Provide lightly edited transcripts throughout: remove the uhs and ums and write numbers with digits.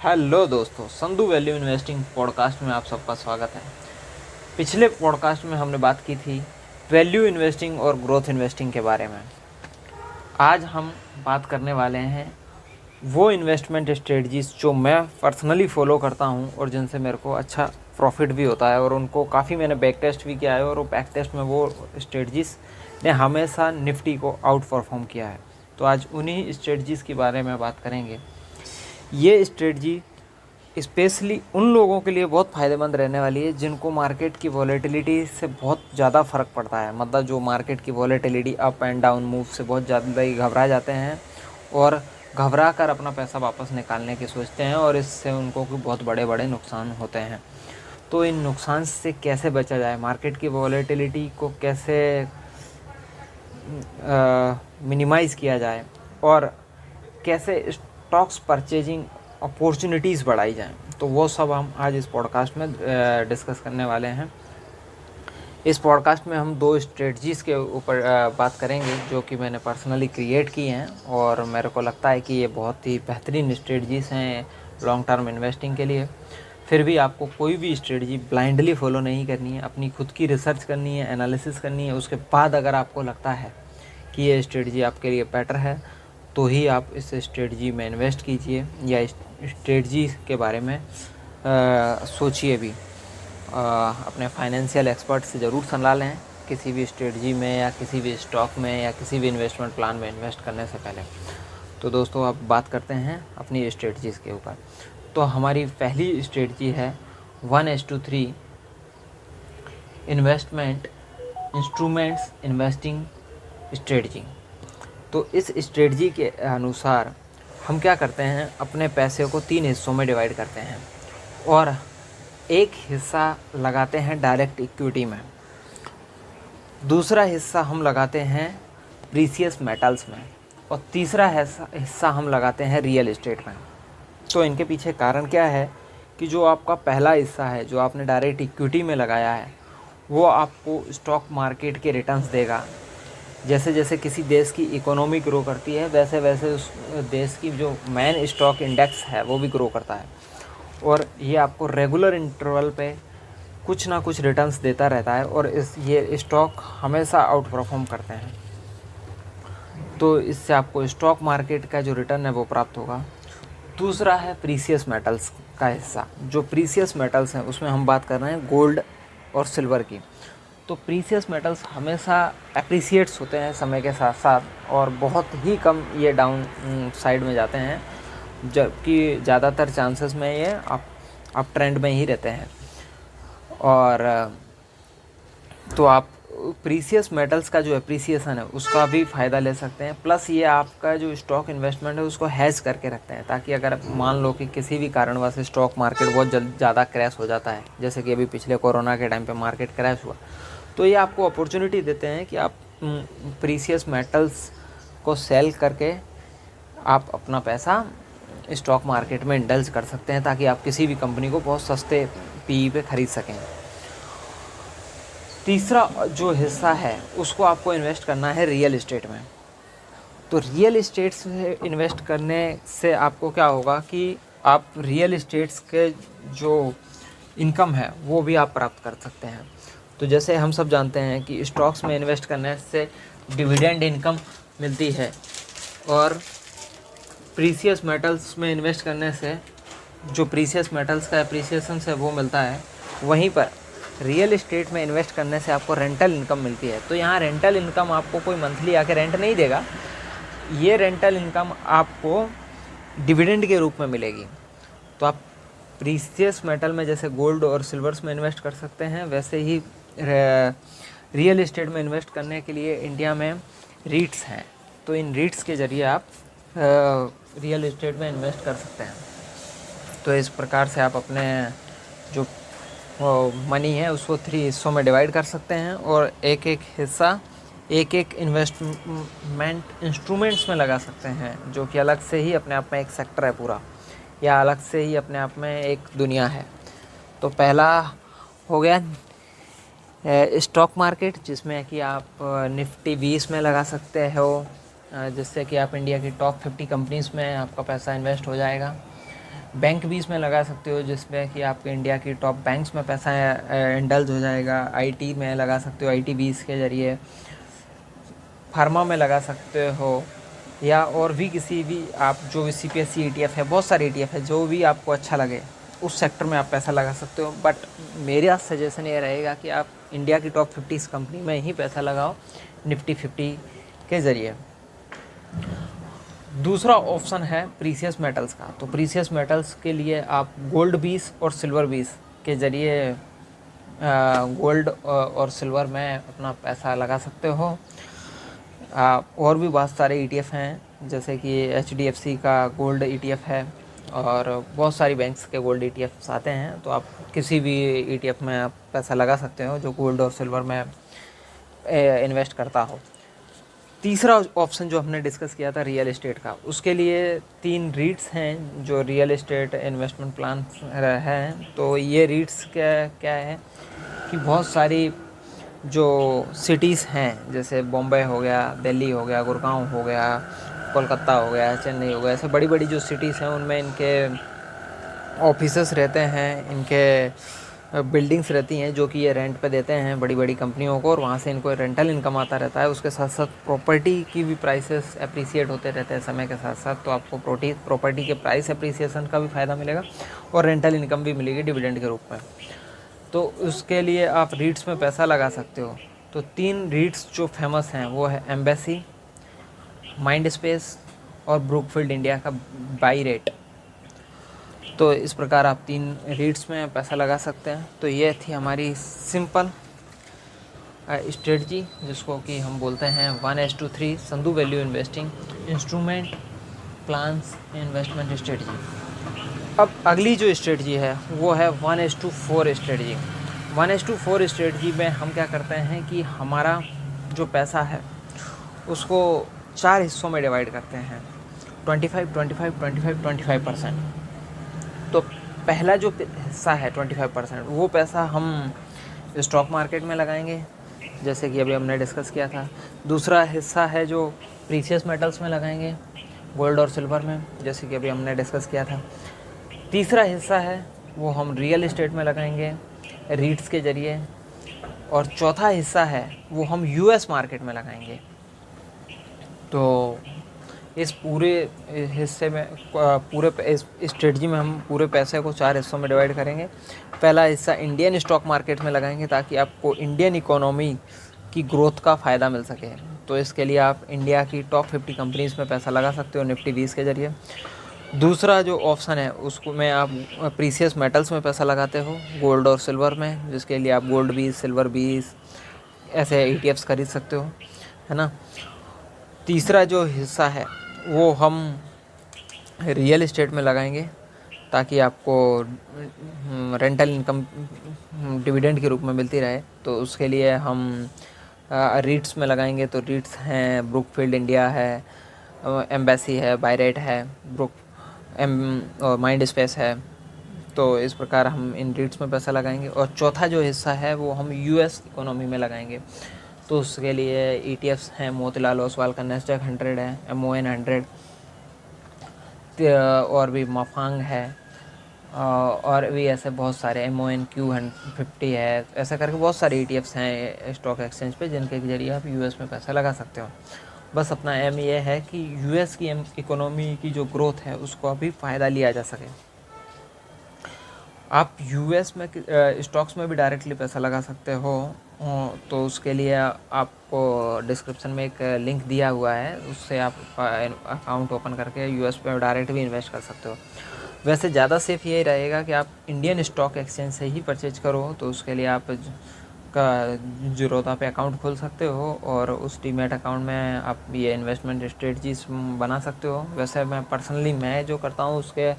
Hello दोस्तों, Sandhu value investing podcast में आप सबका स्वागत है। पिछले पॉडकास्ट में हमने बात की थी वैल्यू इन्वेस्टिंग और ग्रोथ इन्वेस्टिंग के बारे में। आज हम बात करने वाले हैं वो इन्वेस्टमेंट स्ट्रेटजीज़ जो मैं पर्सनली फ़ॉलो करता हूं और जिनसे मेरे को अच्छा प्रॉफिट भी होता है, और उनको काफ़ी मैंने बैक टेस्ट भी किया है, और वो बैक टेस्ट में वो स्ट्रेटजीज़ ने हमेशा निफ्टी को आउट परफॉर्म किया है। तो आज उन्हीं स्ट्रेटजीज़ के बारे में बात करेंगे। ये स्ट्रेटजी स्पेशली उन लोगों के लिए बहुत फ़ायदेमंद रहने वाली है जिनको मार्केट की वॉलेटिलिटी से बहुत ज़्यादा फ़र्क पड़ता है। मतलब जो मार्केट की volatility up and down move से बहुत ज़्यादा ही घबरा जाते हैं और घबरा कर अपना पैसा वापस निकालने की सोचते हैं, और इससे उनको भी बहुत बड़े बड़े नुकसान होते हैं। तो इन नुकसान से कैसे बचा जाए, मार्केट की वॉलेटिलिटी को कैसे मिनिमाइज़ किया जाए, और कैसे स्टॉक्स परचेजिंग अपॉर्चुनिटीज़ बढ़ाई जाएं, तो वो सब हम आज इस पॉडकास्ट में डिस्कस करने वाले हैं। इस पॉडकास्ट में हम दो स्ट्रेटजीज़ के ऊपर बात करेंगे जो कि मैंने पर्सनली क्रिएट की हैं, और मेरे को लगता है कि ये बहुत ही बेहतरीन स्ट्रेटजीज़ हैं लॉन्ग टर्म इन्वेस्टिंग के लिए। फिर भी आपको कोई भी स्ट्रेटजी ब्लाइंडली फॉलो नहीं करनी है, अपनी खुद की रिसर्च करनी है, एनालिसिस करनी है। उसके बाद अगर आपको लगता है कि ये स्ट्रेटजी आपके लिए बेटर है तो ही आप इस स्ट्रेटजी में इन्वेस्ट कीजिए, या स्ट्रेटजी के बारे में सोचिए भी। अपने फाइनेंशियल एक्सपर्ट से ज़रूर सलाह लें किसी भी स्ट्रेटजी में, या किसी भी स्टॉक में, या किसी भी इन्वेस्टमेंट प्लान में इन्वेस्ट करने से पहले। तो दोस्तों, अब बात करते हैं अपनी स्ट्रेटजीज़ के ऊपर। तो हमारी पहली स्ट्रेटजी है 1:3 इन्वेस्टमेंट इंस्ट्रूमेंट्स इन्वेस्टिंग स्ट्रेटजी। तो इस स्ट्रेटजी के अनुसार हम क्या करते हैं, अपने पैसे को 3 हिस्सों में डिवाइड करते हैं, और एक हिस्सा लगाते हैं डायरेक्ट इक्विटी में, दूसरा हिस्सा हम लगाते हैं प्रीशियस मेटल्स में, और तीसरा हिस्सा हम लगाते हैं रियल एस्टेट में। तो इनके पीछे कारण क्या है कि जो आपका पहला हिस्सा है जो आपने डायरेक्ट इक्विटी में लगाया है, वो आपको स्टॉक मार्केट के रिटर्न्स देगा। जैसे जैसे किसी देश की इकोनॉमी ग्रो करती है, वैसे वैसे उस देश की जो मेन स्टॉक इंडेक्स है वो भी ग्रो करता है, और ये आपको रेगुलर इंटरवल पे कुछ ना कुछ रिटर्न्स देता रहता है, और ये स्टॉक हमेशा आउट परफॉर्म करते हैं। तो इससे आपको स्टॉक मार्केट का जो रिटर्न है वो प्राप्त होगा। दूसरा है प्रीशियस मेटल्स का हिस्सा। जो प्रीशियस मेटल्स हैं उसमें हम बात कर रहे हैं गोल्ड और सिल्वर की। तो प्रीशियस मेटल्स हमेशा एप्रिसिएट्स होते हैं समय के साथ साथ, और बहुत ही कम ये डाउन साइड में जाते हैं, जबकि ज़्यादातर चांसेस में ये अप ट्रेंड में ही रहते हैं। और तो आप प्रीशियस मेटल्स का जो एप्रिसिएशन है उसका भी फ़ायदा ले सकते हैं। प्लस ये आपका जो स्टॉक इन्वेस्टमेंट है उसको हैज करके रखते हैं, ताकि अगर मान लो कि किसी भी कारणवश स्टॉक मार्केट बहुत ज़्यादा क्रैश हो जाता है, जैसे कि अभी पिछले कोरोना के टाइम पे मार्केट क्रैश हुआ, तो ये आपको अपॉर्चुनिटी देते हैं कि आप प्रीशियस मेटल्स को सेल करके आप अपना पैसा स्टॉक मार्केट में इंडल्ज कर सकते हैं, ताकि आप किसी भी कंपनी को बहुत सस्ते पी पे ख़रीद सकें। तीसरा जो हिस्सा है उसको आपको इन्वेस्ट करना है रियल एस्टेट में। तो रियल एस्टेट से इन्वेस्ट करने से आपको क्या होगा कि आप रियल एस्टेट्स के जो इनकम है वो भी आप प्राप्त कर सकते हैं। तो जैसे हम सब जानते हैं कि स्टॉक्स में इन्वेस्ट करने से डिविडेंड इनकम मिलती है, और प्रीशियस मेटल्स में इन्वेस्ट करने से जो प्रीशियस मेटल्स का एप्रिसिएशन है वो मिलता है। वहीं पर रियल एस्टेट में इन्वेस्ट करने से आपको रेंटल इनकम मिलती है। तो यहाँ रेंटल इनकम आपको कोई मंथली आके रेंट नहीं देगा, ये रेंटल इनकम आपको डिविडेंड के रूप में मिलेगी। तो आप प्रीशियस मेटल में जैसे गोल्ड और सिल्वर्स में इन्वेस्ट कर सकते हैं, वैसे ही रियल एस्टेट में इन्वेस्ट करने के लिए इंडिया में रीट्स हैं। तो इन रीट्स के ज़रिए आप रियल एस्टेट में इन्वेस्ट कर सकते हैं। तो इस प्रकार से आप अपने जो मनी है उसको 3 हिस्सों में डिवाइड कर सकते हैं, और एक एक हिस्सा एक एक इन्वेस्टमेंट इंस्ट्रूमेंट्स में लगा सकते हैं, जो कि अलग से ही अपने आप में एक सेक्टर है पूरा, या अलग से ही अपने आप में एक दुनिया है। तो पहला हो गया स्टॉक मार्केट, जिसमें कि आप निफ्टी 20 में लगा सकते हो, जिससे कि आप इंडिया की टॉप 50 कंपनीज़ में आपका पैसा इन्वेस्ट हो जाएगा। बैंक भी इसमें लगा सकते हो, जिसमें कि आपके इंडिया की टॉप बैंक्स में पैसा इंडल्ज हो जाएगा। आईटी में लगा सकते हो, आईटी बीस के ज़रिए। फार्मा में लगा सकते हो, या और भी किसी भी आप जो भी सीपीएससी ईटीएफ है, बहुत सारे ईटीएफ है, जो भी आपको अच्छा लगे उस सेक्टर में आप पैसा लगा सकते हो। बट मेरा सजेशन ये रहेगा कि आप इंडिया की टॉप 50 कंपनी में ही पैसा लगाओ, निफ्टी 50 के ज़रिए। दूसरा ऑप्शन है प्रीसियस मेटल्स का। तो प्रीसियस मेटल्स के लिए आप गोल्ड 20 और सिल्वर 20 के ज़रिए गोल्ड और सिल्वर में अपना पैसा लगा सकते हो। और भी बहुत सारे ईटीएफ हैं, जैसे कि एचडीएफसी का गोल्ड ईटीएफ है, और बहुत सारी बैंक्स के गोल्ड ईटीएफ्स आते हैं। तो आप किसी भी ईटीएफ में आप पैसा लगा सकते हो जो गोल्ड और सिल्वर में इन्वेस्ट करता हो। तीसरा ऑप्शन जो हमने डिस्कस किया था रियल एस्टेट का, उसके लिए 3 रीट्स हैं जो रियल एस्टेट इन्वेस्टमेंट प्लान हैं। तो ये रीट्स क्या है कि बहुत सारी जो सिटीज़ हैं, जैसे बॉम्बे हो गया, दिल्ली हो गया, गुड़गांव हो गया, कोलकाता हो गया, चेन्नई हो गया, ऐसे बड़ी बड़ी जो सिटीज़ हैं उनमें इनके ऑफिसेस रहते हैं, इनके बिल्डिंग्स रहती हैं जो कि ये रेंट पे देते हैं बड़ी बड़ी कंपनियों को, और वहाँ से इनको रेंटल इनकम आता रहता है। उसके साथ साथ प्रॉपर्टी की भी प्राइसेस अप्रिसिएट होते रहते हैं समय के साथ साथ। तो आपको प्रॉपर्टी के प्राइस अप्रिसिएशन का भी फ़ायदा मिलेगा और रेंटल इनकम भी मिलेगी डिविडेंड के रूप में। तो उसके लिए आप रीट्स में पैसा लगा सकते हो। तो 3 रीट्स जो फेमस हैं वो है एम्बेसी, माइंड स्पेस और ब्रुकफील्ड इंडिया का बाई रेट। तो इस प्रकार आप 3 रीट्स में पैसा लगा सकते हैं। तो ये थी हमारी सिंपल स्ट्रेटजी, जिसको कि हम बोलते हैं 1:3 Sandhu value investing instrument plans investment strategy. अब अगली जो स्ट्रेटजी है वो है 1:4 स्ट्रेटजी। 1:4 स्ट्रेटजी में हम क्या करते हैं कि हमारा जो पैसा है उसको 4 हिस्सों में डिवाइड करते हैं, 25, 25, 25, 25%। तो पहला जो हिस्सा है 25%, वो पैसा हम स्टॉक मार्केट में लगाएंगे, जैसे कि अभी हमने डिस्कस किया था। दूसरा हिस्सा है जो प्रीशियस मेटल्स में लगाएंगे, गोल्ड और सिल्वर में, जैसे कि अभी हमने डिस्कस किया था। तीसरा हिस्सा है वो हम रियल एस्टेट में लगाएंगे रीट्स के ज़रिए, और चौथा हिस्सा है वो हम यूएस मार्केट में लगाएंगे। तो इस पूरे हिस्से में इस स्ट्रेटजी में हम पूरे पैसे को 4 हिस्सों में डिवाइड करेंगे। पहला हिस्सा इंडियन स्टॉक मार्केट में लगाएंगे ताकि आपको इंडियन इकोनॉमी की ग्रोथ का फ़ायदा मिल सके। तो इसके लिए आप इंडिया की टॉप 50 कंपनीज़ में पैसा लगा सकते हो निफ्टी 20 के ज़रिए। दूसरा जो ऑप्शन है उसको में आप प्रीशियस मेटल्स में पैसा लगाते हो, गोल्ड और सिल्वर में, जिसके लिए आप गोल्ड 20, सिल्वर 20 ऐसे ETFs खरीद सकते हो, है ना। तीसरा जो हिस्सा है वो हम रियल एस्टेट में लगाएंगे ताकि आपको रेंटल इनकम डिविडेंड के रूप में मिलती रहे। तो उसके लिए हम रीट्स में लगाएंगे। तो रीट्स हैं, ब्रुकफील्ड इंडिया है, एम्बेसी है, बाई रेट है, और माइंड स्पेस है। तो इस प्रकार हम इन रीट्स में पैसा लगाएंगे। और चौथा जो हिस्सा है वो हम यूएस इकोनॉमी में लगाएंगे। तो उसके लिए ETFs हैं, मोतीलाल ओसवाल का नेस्डैक 100 है, MON 100, और भी मफांग है, और भी ऐसे बहुत सारे MON Q50 है, ऐसा करके बहुत सारे ETFs हैं स्टॉक एक्सचेंज पे जिनके जरिए आप यूएस में पैसा लगा सकते हो। बस अपना एम ये है कि यूएस की इकोनॉमी की जो ग्रोथ है उसको अभी फ़ायदा लिया जा सके। आप यूएस में स्टॉक्स में भी डायरेक्टली पैसा लगा सकते हो। तो उसके लिए आपको डिस्क्रिप्शन में एक लिंक दिया हुआ है, उससे आप अकाउंट ओपन करके यूएस में डायरेक्ट भी इन्वेस्ट कर सकते हो। वैसे ज़्यादा सेफ यही रहेगा कि आप इंडियन स्टॉक एक्सचेंज से ही परचेज करो। तो उसके लिए आप का ज़ीरोधा पे अकाउंट खोल सकते हो और उस डीमैट अकाउंट में आप ये इन्वेस्टमेंट स्ट्रेटजीज बना सकते हो। वैसे मैं जो करता हूँ उसके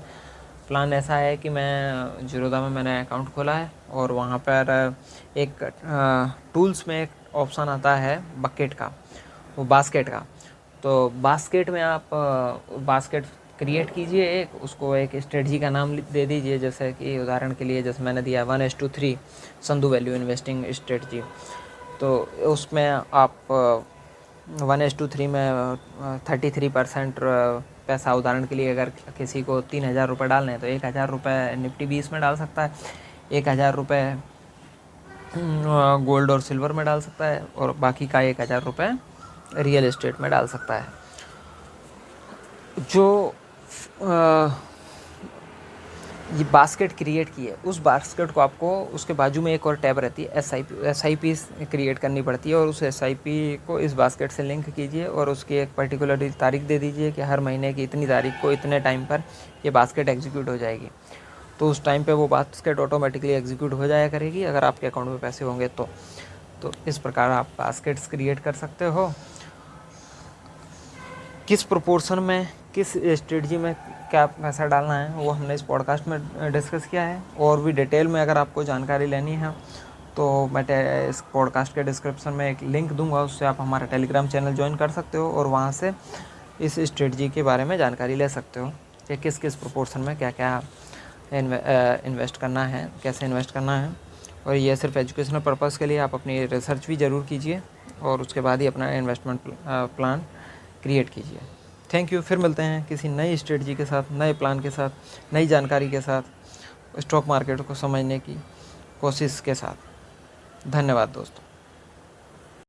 प्लान ऐसा है कि मैं ज़ीरोधा में मैंने अकाउंट खोला है, और वहाँ पर एक टूल्स में एक ऑप्शन आता है बकेट का, वो बास्केट का। तो बास्केट में आप बास्केट क्रिएट कीजिए, उसको एक स्ट्रेटजी का नाम दे दीजिए, जैसे कि उदाहरण के लिए जैसे मैंने दिया 1:3 संधू वैल्यू इन्वेस्टिंग स्ट्रेटजी। तो उसमें आप 1:3 में 33% पैसा, उदाहरण के लिए अगर किसी को 3,000 रुपये डालने हैं तो 1,000 रुपये निफ्टी 20 में डाल सकता है, 1,000 रुपये गोल्ड और सिल्वर में डाल सकता है, और बाकी का 1,000 रुपये रियल एस्टेट में डाल सकता है। जो ये बास्केट क्रिएट की है, उस बास्केट को आपको उसके बाजू में एक और टैब रहती है SIP क्रिएट करनी पड़ती है, और उस SIP को इस बास्केट से लिंक कीजिए और उसकी एक पर्टिकुलर तारीख दे दीजिए कि हर महीने की इतनी तारीख को इतने टाइम पर ये बास्केट एग्जीक्यूट हो जाएगी। तो उस टाइम पे वो बास्केट ऑटोमेटिकली एग्जीक्यूट हो जाया करेगी अगर आपके अकाउंट में पैसे होंगे तो इस प्रकार आप बास्केट्स क्रिएट कर सकते हो। किस प्रोपोर्शन में, किस स्ट्रेटजी में क्या पैसा डालना है वो हमने इस पॉडकास्ट में डिस्कस किया है। और भी डिटेल में अगर आपको जानकारी लेनी है तो मैं इस पॉडकास्ट के डिस्क्रिप्शन में एक लिंक दूंगा, उससे आप हमारा टेलीग्राम चैनल ज्वाइन कर सकते हो और वहाँ से इस स्ट्रेटजी के बारे में जानकारी ले सकते हो कि किस किस प्रोपोर्शन में क्या क्या इन्वेस्ट करना है, कैसे इन्वेस्ट करना है। और ये सिर्फ एजुकेशनल पर्पज़ के लिए, आप अपनी रिसर्च भी ज़रूर कीजिए और उसके बाद ही अपना इन्वेस्टमेंट प्लान क्रिएट कीजिए। Thank you. फिर मिलते हैं किसी नई स्ट्रेटजी के साथ, नए प्लान के साथ, नई जानकारी के साथ, स्टॉक मार्केट को समझने की कोशिश के साथ। धन्यवाद दोस्तों।